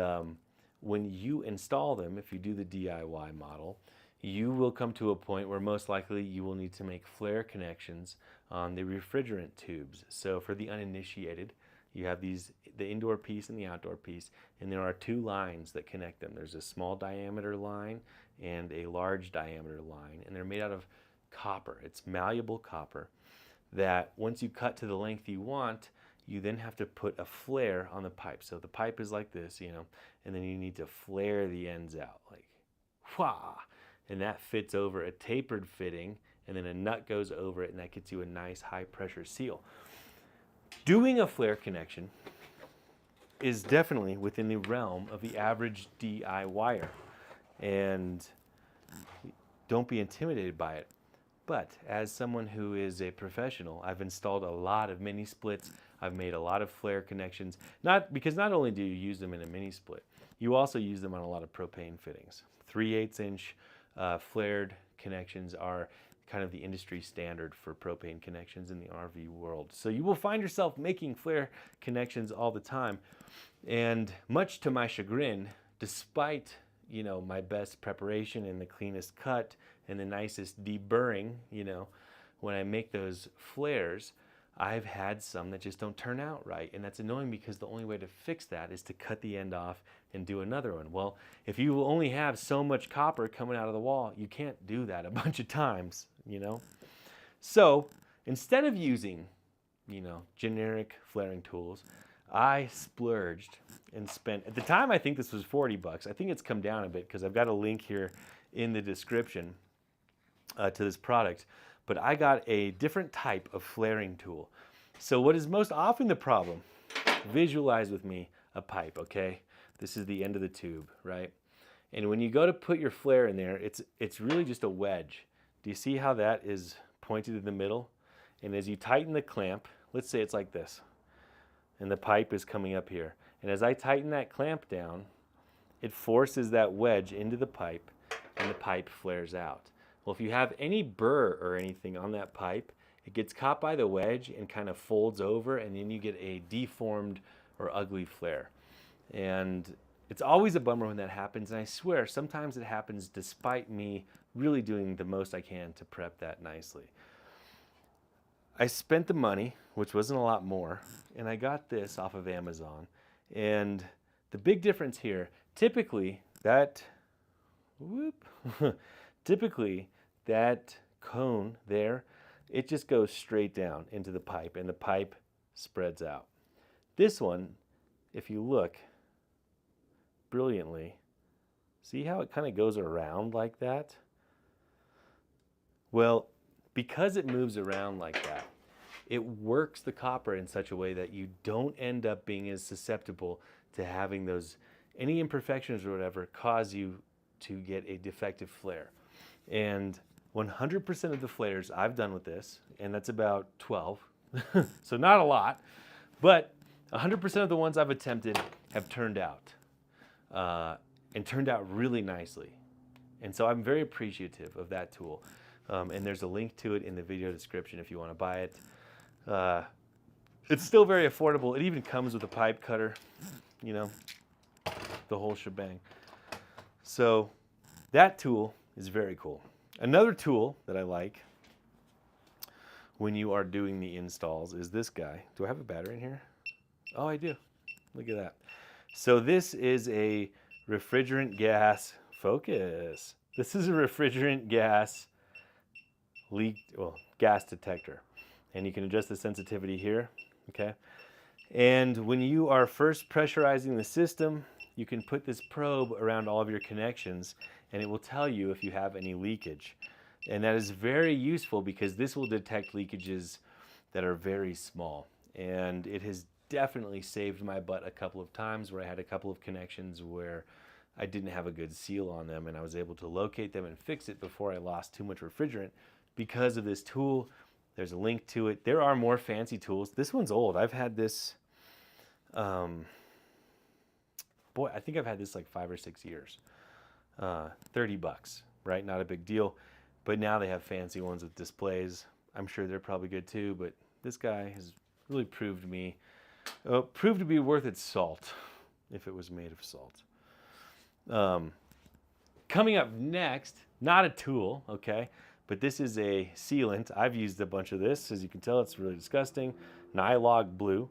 when you install them, if you do the DIY model, you will come to a point where most likely you will need to make flare connections on the refrigerant tubes. So for the uninitiated, you have the indoor piece and the outdoor piece, and there are two lines that connect them. There's a small diameter line and a large diameter line, and they're made out of copper. It's malleable copper that once you cut to the length you want, you then have to put a flare on the pipe. So the pipe is like this, and then you need to flare the ends out, like, wha! And that fits over a tapered fitting, and then a nut goes over it, and that gets you a nice high pressure seal. Doing a flare connection is definitely within the realm of the average DIYer, and don't be intimidated by it. But as someone who is a professional, I've installed a lot of mini splits. I've made a lot of flare connections, because not only do you use them in a mini split, you also use them on a lot of propane fittings. 3/8 inch flared connections are kind of the industry standard for propane connections in the RV world. So you will find yourself making flare connections all the time. And much to my chagrin, despite my best preparation and the cleanest cut and the nicest deburring, when I make those flares, I've had some that just don't turn out right. And that's annoying because the only way to fix that is to cut the end off and do another one. Well, if you only have so much copper coming out of the wall, you can't do that a bunch of times, So instead of using, generic flaring tools, I splurged and spent, at the time I think this was $40. I think it's come down a bit because I've got a link here in the description to this product. But I got a different type of flaring tool. So what is most often the problem? Visualize with me a pipe, okay? This is the end of the tube, right? And when you go to put your flare in there, it's really just a wedge. Do you see how that is pointed in the middle? And as you tighten the clamp, let's say it's like this, and the pipe is coming up here. And as I tighten that clamp down, it forces that wedge into the pipe, and the pipe flares out. Well, if you have any burr or anything on that pipe, it gets caught by the wedge and kind of folds over, and then you get a deformed or ugly flare. And it's always a bummer when that happens, and I swear sometimes it happens despite me really doing the most I can to prep that nicely. I spent the money, which wasn't a lot more, and I got this off of Amazon. And the big difference here, typically that cone there, it just goes straight down into the pipe, and the pipe spreads out. This one, if you look brilliantly, see how it kind of goes around like that? Well, because it moves around like that, it works the copper in such a way that you don't end up being as susceptible to having those, any imperfections or whatever cause you to get a defective flare. And 100% of the flares I've done with this, and that's about 12, so not a lot, but 100% of the ones I've attempted have turned out, and turned out really nicely. And so I'm very appreciative of that tool. And there's a link to it in the video description if you want to buy it. It's still very affordable. It even comes with a pipe cutter, you know, the whole shebang. So that tool is very cool. Another tool that I like when you are doing the installs is this guy. Do I have a battery in here? Oh, I do. Look at that. So this is a refrigerant gas focus. This is a refrigerant gas gas detector. And you can adjust the sensitivity here, okay? And when you are first pressurizing the system, you can put this probe around all of your connections and it will tell you if you have any leakage. And that is very useful because this will detect leakages that are very small. And it has definitely saved my butt a couple of times where I had a couple of connections where I didn't have a good seal on them and I was able to locate them and fix it before I lost too much refrigerant because of this tool. There's a link to it. There are more fancy tools. This one's old. I've had this, boy, I think I've had this like 5 or 6 years. $30, right? Not a big deal. But now they have fancy ones with displays. I'm sure they're probably good too, but this guy has really proved to be worth its salt, if it was made of salt. Coming up next, not a tool, okay, but this is a sealant. I've used a bunch of this. As you can tell, it's really disgusting. Nylog blue.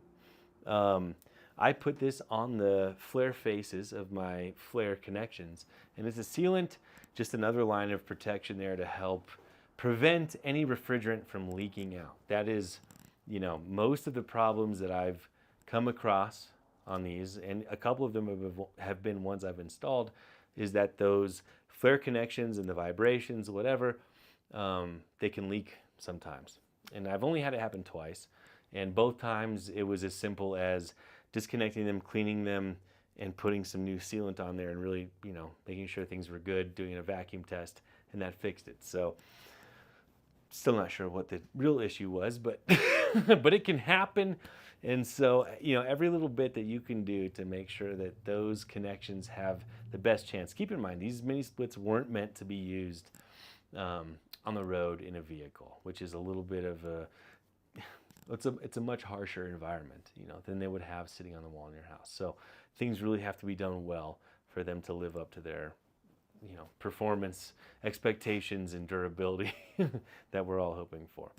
I put this on the flare faces of my flare connections, and it's a sealant, just another line of protection there to help prevent any refrigerant from leaking out. That is, you know, most of the problems that I've come across on these, and a couple of them have been ones I've installed, is that those flare connections and the vibrations, whatever, they can leak sometimes. And I've only had it happen twice, and both times it was as simple as disconnecting them, cleaning them, and putting some new sealant on there and really, you know, making sure things were good, doing a vacuum test, and that fixed it. So still not sure what the real issue was, but but it can happen. And so, you know, every little bit that you can do to make sure that those connections have the best chance. Keep in mind, these mini splits weren't meant to be used on the road in a vehicle, which is a little bit of a, it's a much harsher environment, you know, than they would have sitting on the wall in your house. So things really have to be done well for them to live up to their, you know, performance expectations and durability that we're all hoping for.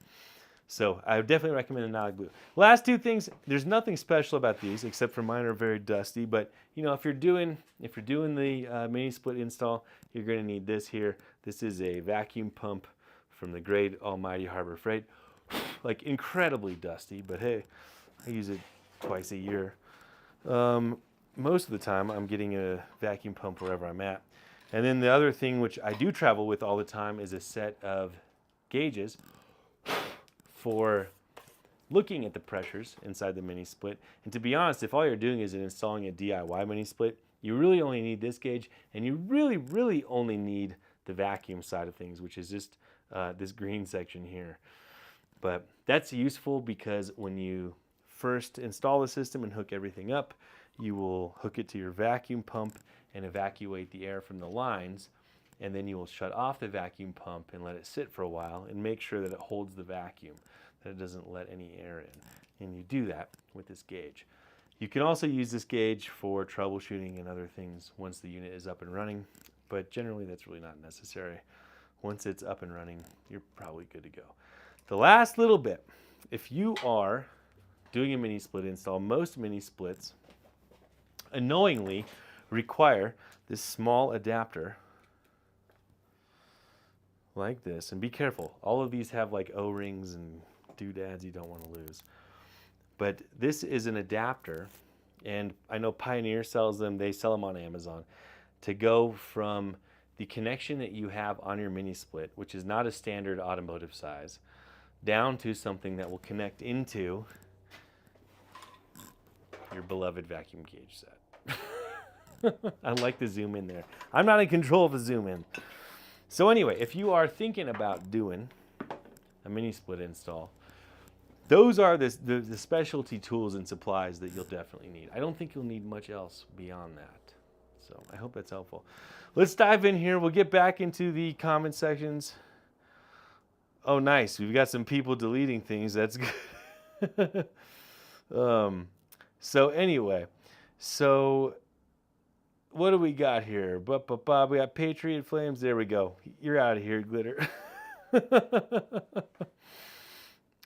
So I would definitely recommend the Nylog blue. Last two things, there's nothing special about these except for mine are very dusty, but you know, if you're doing the mini split install, you're going to need this here. This is a vacuum pump from the great almighty Harbor Freight. Like incredibly dusty, but hey, I use it twice a year. Most of the time I'm getting a vacuum pump wherever I'm at. And then the other thing which I do travel with all the time is a set of gauges for looking at the pressures inside the mini split. And to be honest, if all you're doing is installing a DIY mini split, you really only need this gauge, and you really only need the vacuum side of things, which is just this green section here. But that's useful because when you first install the system and hook everything up, you will hook it to your vacuum pump and evacuate the air from the lines, and then you will shut off the vacuum pump and let it sit for a while and make sure that it holds the vacuum, that it doesn't let any air in. And you do that with this gauge. You can also use this gauge for troubleshooting and other things once the unit is up and running, but generally that's really not necessary. Once it's up and running, you're probably good to go. The last little bit, if you are doing a mini split install, most mini splits annoyingly require this small adapter like this. And be careful, all of these have like O-rings and doodads you don't want to lose. But this is an adapter, and I know Pioneer sells them, they sell them on Amazon, to go from the connection that you have on your mini split, which is not a standard automotive size, down to something that will connect into your beloved vacuum gauge set. I like the zoom in there. I'm not in control of the zoom in. So anyway, if you are thinking about doing a mini split install, those are the specialty tools and supplies that you'll definitely need. I don't think you'll need much else beyond that. So I hope that's helpful. Let's dive in here. We'll get back into the comment sections. Oh, nice. We've got some people deleting things. That's good. So anyway, so what do we got here? We got Patriot Flames. There we go. You're out of here, Glitter.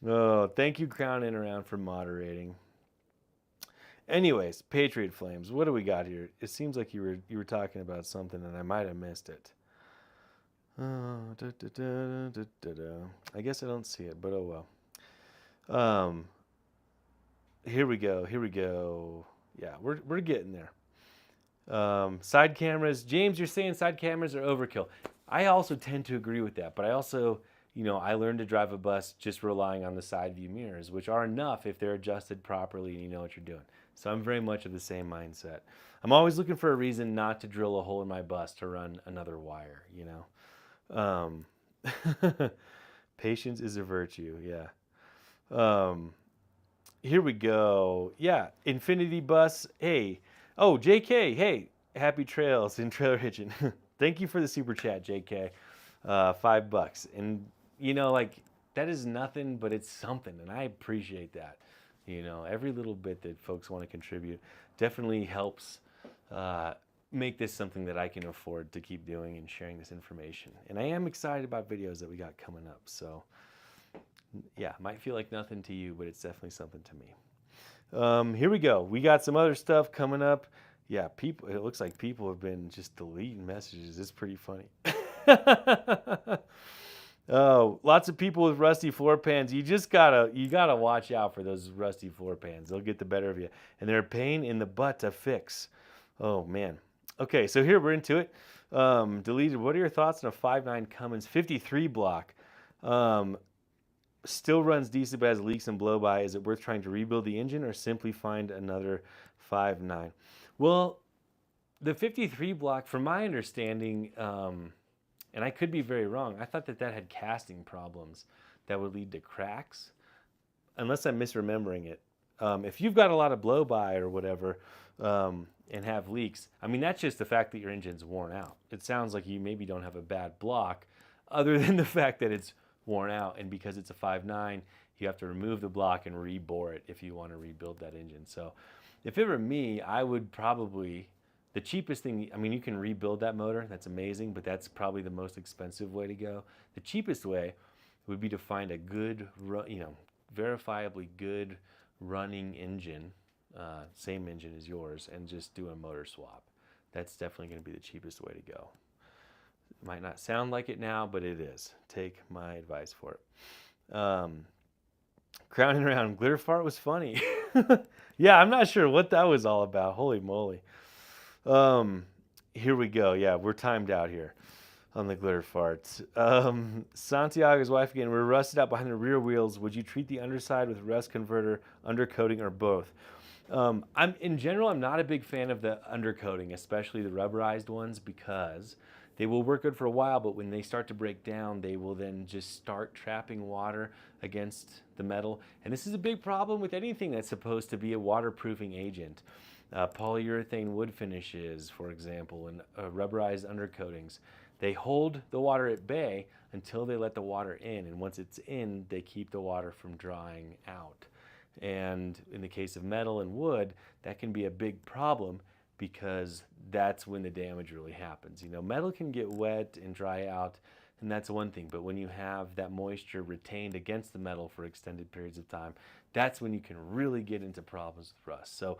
Oh, thank you, Crown and Around, for moderating. Anyways, Patriot Flames. What do we got here? It seems like you were talking about something, and I might have missed it. I guess I don't see it, but oh well. Here we go. Yeah, we're getting there. Side cameras. James, you're saying side cameras are overkill. I also tend to agree with that, but I also, I learned to drive a bus just relying on the side view mirrors, which are enough if they're adjusted properly and you know what you're doing. So I'm very much of the same mindset. I'm always looking for a reason not to drill a hole in my bus to run another wire, Patience is a virtue, yeah. Here we go. Yeah, Infinity Bus. Hey. Oh, JK. Hey, happy trails in trailer hitching. Thank you for the super chat, JK. $5. And, that is nothing, but it's something. And I appreciate that. Every little bit that folks want to contribute definitely helps make this something that I can afford to keep doing and sharing this information. And I am excited about videos that we got coming up. So, yeah, might feel like nothing to you, but it's definitely something to me. Here we go. We got some other stuff coming up. Yeah, it looks like people have been just deleting messages. It's pretty funny. Oh, lots of people with rusty floor pans. You gotta watch out for those rusty floor pans. They'll get the better of you, and they're a pain in the butt to fix. Oh man. Okay, so here we're into it. Deleted. What are your thoughts on a 5.9 Cummins 53 block? Still runs decent, but has leaks and blow by. Is it worth trying to rebuild the engine or simply find another 5.9? Well, the 53 block, from my understanding, and I could be very wrong, I thought that had casting problems that would lead to cracks, unless I'm misremembering it. If you've got a lot of blow by or whatever, and have leaks, that's just the fact that your engine's worn out. It sounds like you maybe don't have a bad block, other than the fact that it's worn out, and because it's a 5.9, you have to remove the block and rebore it if you want to rebuild that engine. So if it were me, I would probably, the cheapest thing, you can rebuild that motor, that's amazing, but that's probably the most expensive way to go. The cheapest way would be to find a good, verifiably good running engine, same engine as yours, and just do a motor swap. That's definitely going to be the cheapest way to go. It might not sound like it now, but it is. Take my advice for it. Crowning around, glitter fart was funny. Yeah, I'm not sure what that was all about. Holy moly. Here we go. Yeah, we're timed out here on the glitter farts. Santiago's wife again, we're rusted out behind the rear wheels. Would you treat the underside with rust converter, undercoating, or both? In general, I'm not a big fan of the undercoating, especially the rubberized ones, because they will work good for a while, but when they start to break down, they will then just start trapping water against the metal. And this is a big problem with anything that's supposed to be a waterproofing agent. Polyurethane wood finishes, for example, and rubberized undercoatings. They hold the water at bay until they let the water in, and once it's in, they keep the water from drying out. And in the case of metal and wood, that can be a big problem because that's when the damage really happens. Metal can get wet and dry out, and that's one thing, but when you have that moisture retained against the metal for extended periods of time, that's when you can really get into problems with rust. So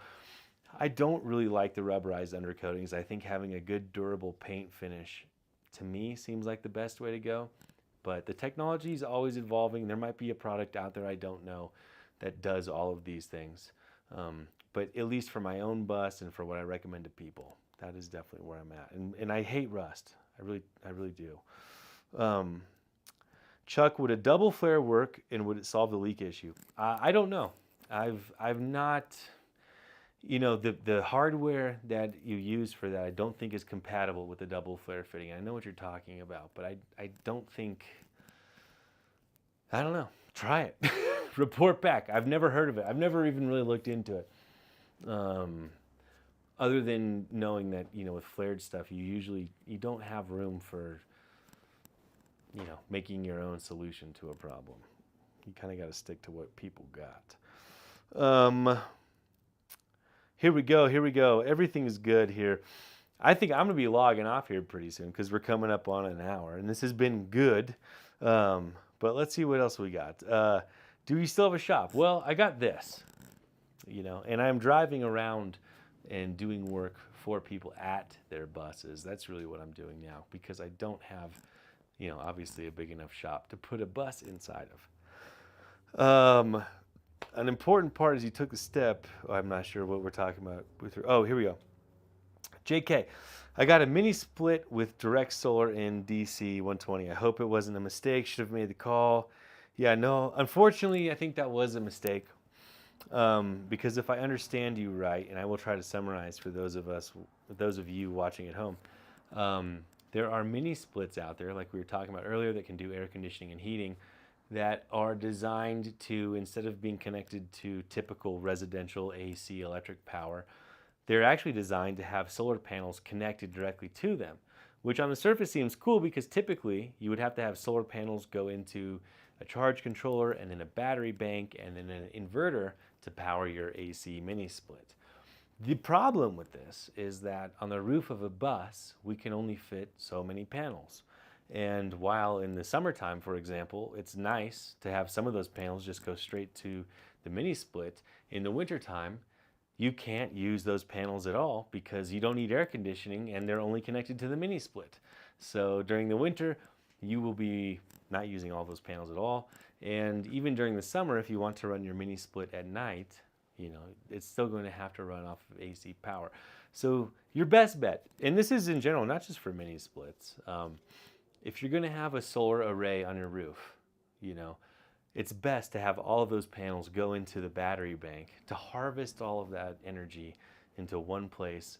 I don't really like the rubberized undercoatings. I think having a good durable paint finish, to me, seems like the best way to go, but the technology is always evolving. There might be a product out there I don't know that does all of these things. But at least for my own bus and for what I recommend to people, that is definitely where I'm at. And I hate rust. I really do. Chuck, would a double flare work, and would it solve the leak issue? I don't know. I've not, the hardware that you use for that, I don't think is compatible with the double flare fitting. I know what you're talking about, but I don't think, I don't know. Try it. Report back. I've never heard of it. I've never even really looked into it. Other than knowing that, with flared stuff, you don't have room for, making your own solution to a problem. You kind of got to stick to what people got. Here we go. Everything is good here. I think I'm going to be logging off here pretty soon because we're coming up on an hour, and this has been good. But let's see what else we got. Do we still have a shop? Well, I got this, and I'm driving around and doing work for people at their buses. That's really what I'm doing now because I don't have, obviously a big enough shop to put a bus inside of. An important part is you took the step. I'm not sure what we're talking about. Here we go. JK, I got a mini split with direct solar in DC 120. I hope it wasn't a mistake. Should have made the call. Yeah, no. Unfortunately, I think that was a mistake. Because if I understand you right, and I will try to summarize for those of you watching at home, there are mini splits out there, like we were talking about earlier, that can do air conditioning and heating, that are designed to, instead of being connected to typical residential AC electric power, they're actually designed to have solar panels connected directly to them, which on the surface seems cool because typically you would have to have solar panels go into a charge controller and then a battery bank and then an inverter to power your AC mini split. The problem with this is that on the roof of a bus, we can only fit so many panels. And while in the summertime, for example, it's nice to have some of those panels just go straight to the mini split, in the wintertime, you can't use those panels at all because you don't need air conditioning and they're only connected to the mini split. So during the winter, you will be not using all those panels at all. And even during the summer, if you want to run your mini split at night, it's still going to have to run off of AC power. So your best bet, and this is in general, not just for mini splits, if you're going to have a solar array on your roof, it's best to have all of those panels go into the battery bank to harvest all of that energy into one place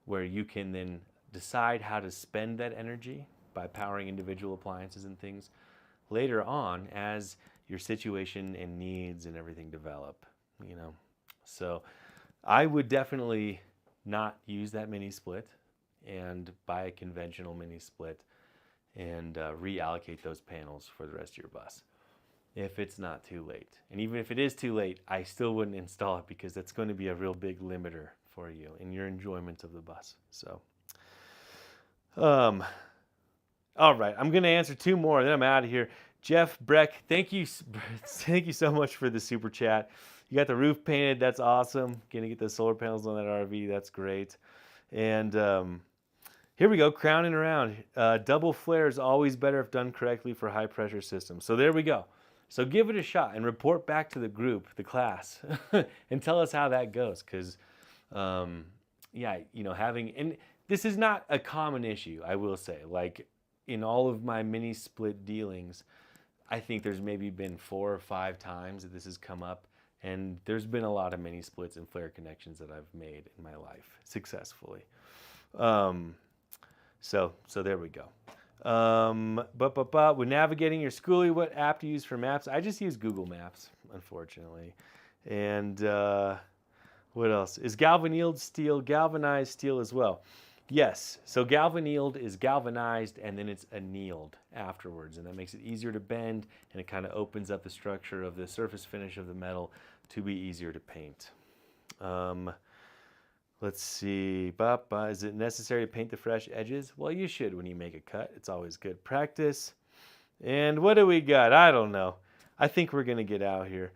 where you can then decide how to spend that energy by powering individual appliances and things later on as your situation and needs and everything develop, So I would definitely not use that mini split and buy a conventional mini split and reallocate those panels for the rest of your bus if it's not too late. And even if it is too late, I still wouldn't install it because that's going to be a real big limiter for you in your enjoyment of the bus. So, all right, I'm going to answer two more, then I'm out of here. Jeff Breck, thank you so much for the super chat. You got the roof painted, that's awesome. Going to get the solar panels on that RV, that's great. And here we go, crowning around. Double flare is always better if done correctly for high pressure systems. So there we go. So give it a shot and report back to the group, the class, and tell us how that goes. Because, and this is not a common issue, I will say. Like in all of my mini split dealings, I think there's maybe been 4 or 5 times that this has come up. And there's been a lot of mini splits and flare connections that I've made in my life successfully. So there we go. When navigating your schoolie, what app to use for maps? I just use Google Maps, unfortunately. And what else? Is galvanized steel as well? Yes. So galvanized is galvanized and then it's annealed afterwards. And that makes it easier to bend and it kind of opens up the structure of the surface finish of the metal to be easier to paint. Let's see. Is it necessary to paint the fresh edges? Well, you should when you make a cut. It's always good practice. And what do we got? I don't know. I think we're going to get out here.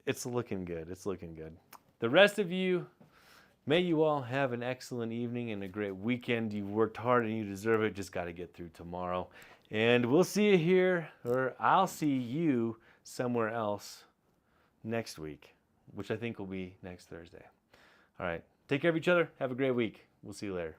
It's looking good. It's looking good. The rest of you, may you all have an excellent evening and a great weekend. You worked hard and you deserve it. Just got to get through tomorrow. And we'll see you here, or I'll see you somewhere else next week, which I think will be next Thursday. All right. Take care of each other. Have a great week. We'll see you later.